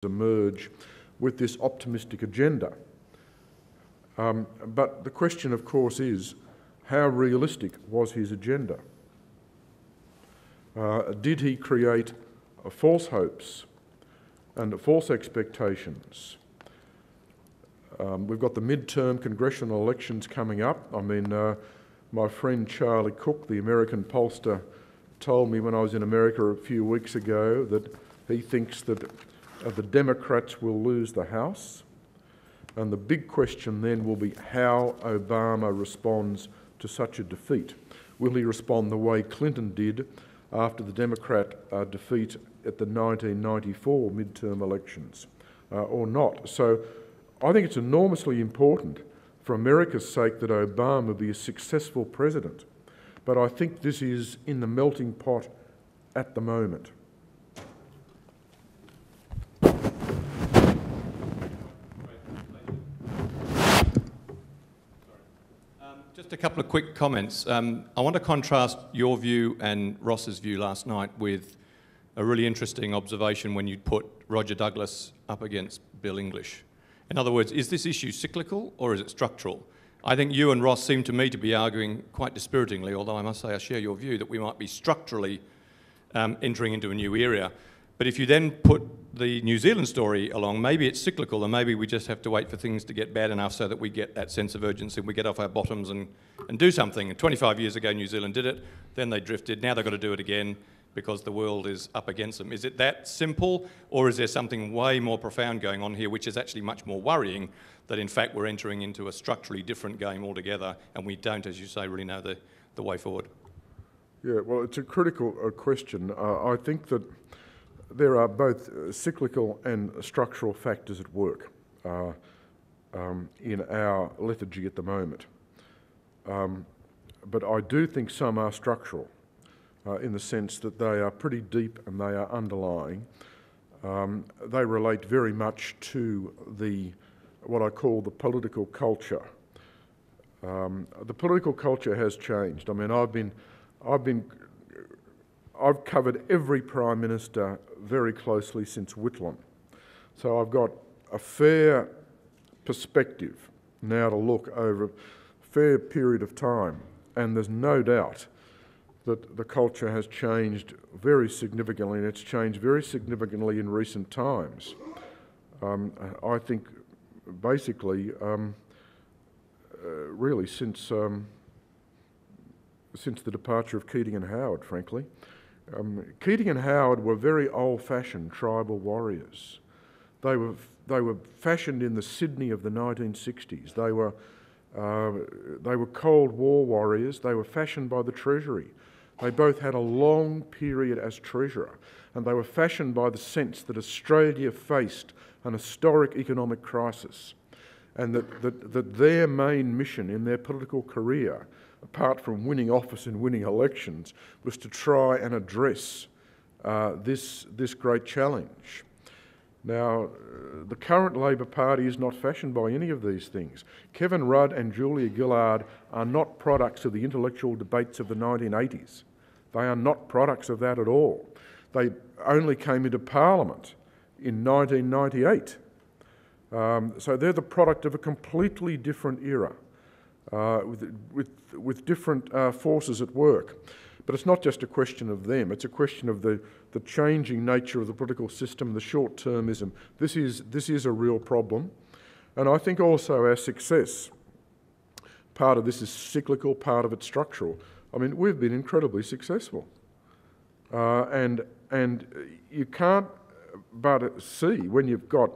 emerge with this optimistic agenda. But the question, of course, is how realistic was his agenda? Did he create false hopes and false expectations? We've got the midterm congressional elections coming up. I mean, my friend Charlie Cook, the American pollster, told me when I was in America a few weeks ago that he thinks that the Democrats will lose the House. And the big question then will be how Obama responds to such a defeat. Will he respond the way Clinton did after the Democrat defeat at the 1994 midterm elections or not? So I think it's enormously important for America's sake that Obama be a successful president. But I think this is in the melting pot at the moment. Just a couple of quick comments. I want to contrast your view and Ross's view last night with a really interesting observation when you put Roger Douglas up against Bill English. In other words, is this issue cyclical or is it structural? I think you and Ross seem to me to be arguing quite dispiritingly, although I must say I share your view, that we might be structurally entering into a new era. But if you then put the New Zealand story along, maybe it's cyclical and maybe we just have to wait for things to get bad enough so that we get that sense of urgency and we get off our bottoms and do something. And 25 years ago, New Zealand did it, then they drifted, now they've got to do it again because the world is up against them. Is it that simple, or is there something way more profound going on here which is actually much more worrying, that in fact we're entering into a structurally different game altogether and we don't, as you say, really know the way forward? Yeah, well, it's a critical question. I think that there are both cyclical and structural factors at work in our lethargy at the moment. But I do think some are structural in the sense that they are pretty deep and they are underlying. They relate very much to what I call the political culture. The political culture has changed. I mean, I've covered every Prime Minister very closely since Whitlam. So I've got a fair perspective now to look over a fair period of time. And there's no doubt that the culture has changed very significantly, and it's changed very significantly in recent times. I think basically, really since the departure of Keating and Howard, frankly. Keating and Howard were very old-fashioned tribal warriors. They were fashioned in the Sydney of the 1960s. They were Cold War warriors. They were fashioned by the Treasury. They both had a long period as Treasurer, and they were fashioned by the sense that Australia faced an historic economic crisis, and that their main mission in their political career, apart from winning office and winning elections, was to try and address this great challenge. Now, the current Labor Party is not fashioned by any of these things. Kevin Rudd and Julia Gillard are not products of the intellectual debates of the 1980s. They are not products of that at all. They only came into Parliament in 1998. So they're the product of a completely different era with different forces at work. But it's not just a question of them, it's a question of the changing nature of the political system, the short-termism. This is a real problem. And I think also our success, part of this is cyclical, part of it's structural. I mean, we've been incredibly successful. And you can't but see when you've gone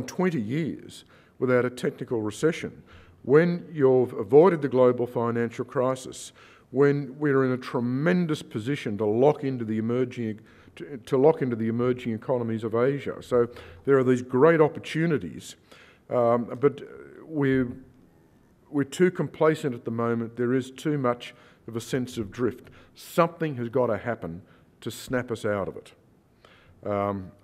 20 years without a technical recession, when you've avoided the global financial crisis, when we're in a tremendous position to lock into the emerging economies of Asia. So there are these great opportunities, but we're too complacent at the moment. There is too much of a sense of drift. Something has got to happen to snap us out of it.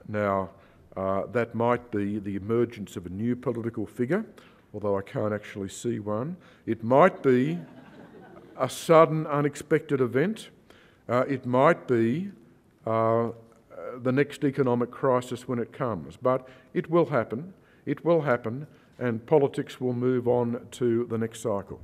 That might be the emergence of a new political figure, although I can't actually see one. It might be a sudden, unexpected event. It might be the next economic crisis when it comes. But it will happen, and politics will move on to the next cycle.